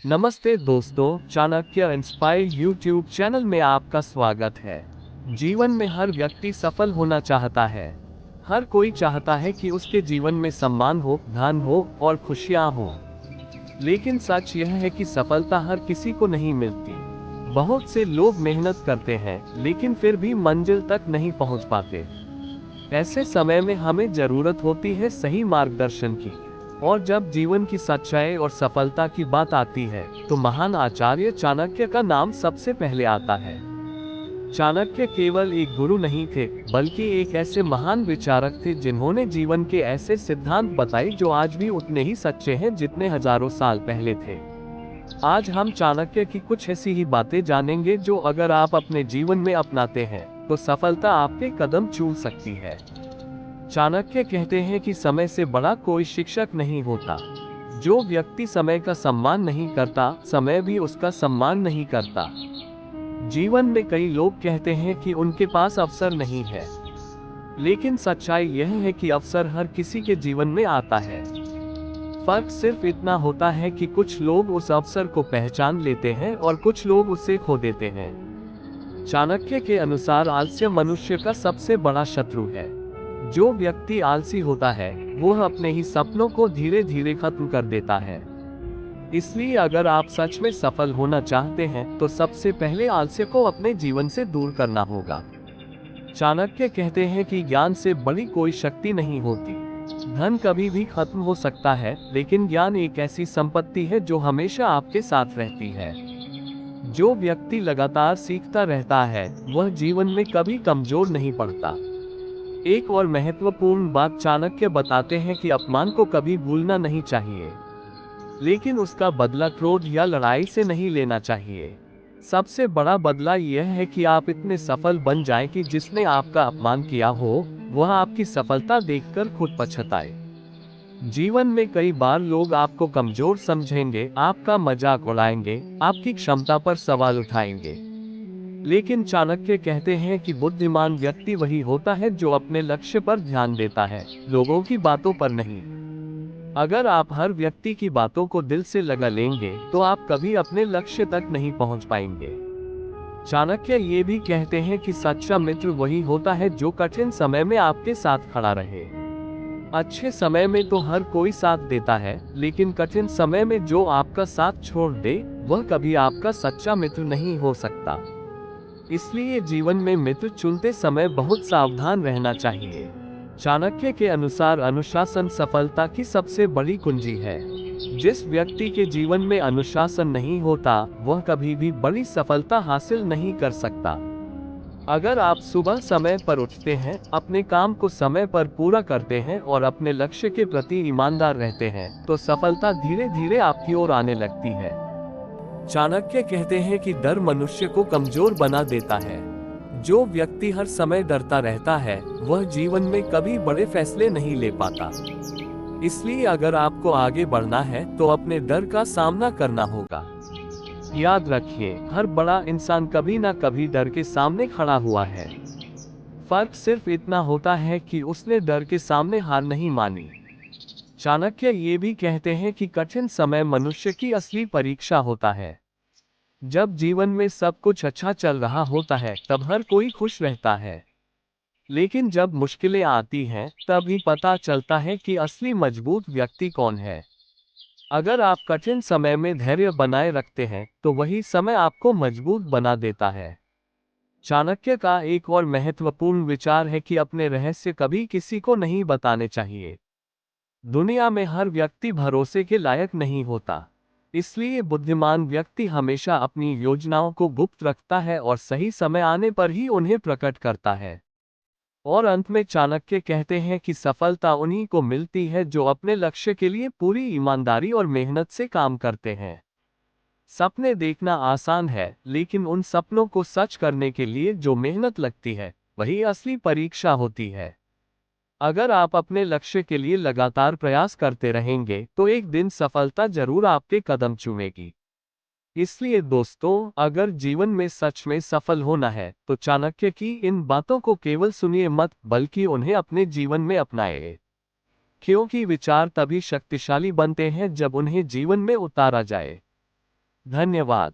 नमस्ते दोस्तों, Chanakya inspire YouTube channel में आपका स्वागत है। जीवन में हर व्यक्ति सफल होना चाहता है। हर कोई चाहता है कि उसके जीवन में सम्मान हो, धन हो और खुशियां हो। लेकिन सच यह है कि सफलता हर किसी को नहीं मिलती। बहुत से लोग मेहनत करते हैं, लेकिन फिर भी मंजिल तक नहीं पहुंच पाते। ऐसे समय में हमें जरूरत होती है सही मार्गदर्शन की। और जब जीवन की सच्चाई और सफलता की बात आती है, तो महान आचार्य चाणक्य का नाम सबसे पहले आता है। चाणक्य केवल एक गुरु नहीं थे, बल्कि एक ऐसे महान विचारक थे जिन्होंने जीवन के ऐसे सिद्धांत बताए जो आज भी उतने ही सच्चे हैं जितने हजारों साल पहले थे। आज हम चाणक्य की कुछ ऐसी ही बातें जानेंगे जो अगर आप अपने जीवन में अपनाते हैं, तो सफलता आपके कदम चूम सकती है। चाणक्य कहते हैं कि समय से बड़ा कोई शिक्षक नहीं होता। जो व्यक्ति समय का सम्मान नहीं करता, समय भी उसका सम्मान नहीं करता। जीवन में कई लोग कहते हैं कि उनके पास अवसर नहीं है, लेकिन सच्चाई यह है कि अवसर हर किसी के जीवन में आता है। फर्क सिर्फ इतना होता है कि कुछ लोग उस अवसर को पहचान लेते हैं और कुछ लोग उसे खो देते हैं। चाणक्य के अनुसार आलस्य मनुष्य का सबसे बड़ा शत्रु है। जो व्यक्ति आलसी होता है, वह अपने ही सपनों को धीरे धीरे खत्म कर देता है। इसलिए अगर आप सच में सफल होना चाहते हैं, तो सबसे पहले आलस्य को अपने जीवन से दूर करना होगा। चाणक्य कहते हैं कि ज्ञान से बड़ी कोई शक्ति नहीं होती। धन कभी भी खत्म हो सकता है, लेकिन ज्ञान एक ऐसी संपत्ति है जो हमेशा आपके साथ रहती है। जो व्यक्ति लगातार सीखता रहता है, वह जीवन में कभी कमजोर नहीं पड़ता। एक और महत्वपूर्ण बात चाणक्य बताते हैं कि अपमान को कभी भूलना नहीं चाहिए, लेकिन उसका बदला क्रोध या लड़ाई से नहीं लेना चाहिए। सबसे बड़ा बदला यह है कि आप इतने सफल बन जाएं कि जिसने आपका अपमान किया हो, वह आपकी सफलता देखकर खुद पछताए। जीवन में कई बार लोग आपको कमजोर समझेंगे, आपका मजाक उड़ाएंगे, आपकी क्षमता पर सवाल उठाएंगे। लेकिन चाणक्य कहते हैं कि बुद्धिमान व्यक्ति वही होता है जो अपने लक्ष्य पर ध्यान देता है, लोगों की बातों पर नहीं। अगर आप हर व्यक्ति की बातों को दिल से लगा लेंगे, तो आप कभी अपने लक्ष्य तक नहीं पहुंच पाएंगे। चाणक्य ये भी कहते हैं कि सच्चा मित्र वही होता है जो कठिन समय में आपके साथ खड़ा रहे। अच्छे समय में तो हर कोई साथ देता है, लेकिन कठिन समय में जो आपका साथ छोड़ दे, वह कभी आपका सच्चा मित्र नहीं हो सकता। इसलिए जीवन में मित्र चुनते समय बहुत सावधान रहना चाहिए। चाणक्य के अनुसार अनुशासन सफलता की सबसे बड़ी कुंजी है। जिस व्यक्ति के जीवन में अनुशासन नहीं होता, वह कभी भी बड़ी सफलता हासिल नहीं कर सकता। अगर आप सुबह समय पर उठते हैं, अपने काम को समय पर पूरा करते हैं और अपने लक्ष्य के प्रति ईमानदार रहते हैं, तो सफलता धीरे धीरे आपकी ओर आने लगती है। चाणक्य कहते हैं कि डर मनुष्य को कमजोर बना देता है। जो व्यक्ति हर समय डरता रहता है, वह जीवन में कभी बड़े फैसले नहीं ले पाता। इसलिए अगर आपको आगे बढ़ना है, तो अपने डर का सामना करना होगा। याद रखिए, हर बड़ा इंसान कभी ना कभी डर के सामने खड़ा हुआ है। फर्क सिर्फ इतना होता है कि उसने डर के सामने हार नहीं मानी। चाणक्य ये भी कहते हैं कि कठिन समय मनुष्य की असली परीक्षा होता है। जब जीवन में सब कुछ अच्छा चल रहा होता है, तब हर कोई खुश रहता है। लेकिन जब मुश्किलें आती हैं, तभी पता चलता है कि असली मजबूत व्यक्ति कौन है। अगर आप कठिन समय में धैर्य बनाए रखते हैं, तो वही समय आपको मजबूत बना देता है। चाणक्य का एक और महत्वपूर्ण विचार है कि अपने रहस्य कभी किसी को नहीं बताने चाहिए। दुनिया में हर व्यक्ति भरोसे के लायक नहीं होता। इसलिए बुद्धिमान व्यक्ति हमेशा अपनी योजनाओं को गुप्त रखता है और सही समय आने पर ही उन्हें प्रकट करता है। और अंत में चाणक्य कहते हैं कि सफलता उन्हीं को मिलती है जो अपने लक्ष्य के लिए पूरी ईमानदारी और मेहनत से काम करते हैं। सपने देखना आसान है, लेकिन उन सपनों को सच करने के लिए जो मेहनत लगती है, वही असली परीक्षा होती है। अगर आप अपने लक्ष्य के लिए लगातार प्रयास करते रहेंगे, तो एक दिन सफलता जरूर आपके कदम चूमेगी। इसलिए दोस्तों, अगर जीवन में सच में सफल होना है, तो चाणक्य की इन बातों को केवल सुनिए मत, बल्कि उन्हें अपने जीवन में अपनाएं। क्योंकि विचार तभी शक्तिशाली बनते हैं जब उन्हें जीवन में उतारा जाए। धन्यवाद।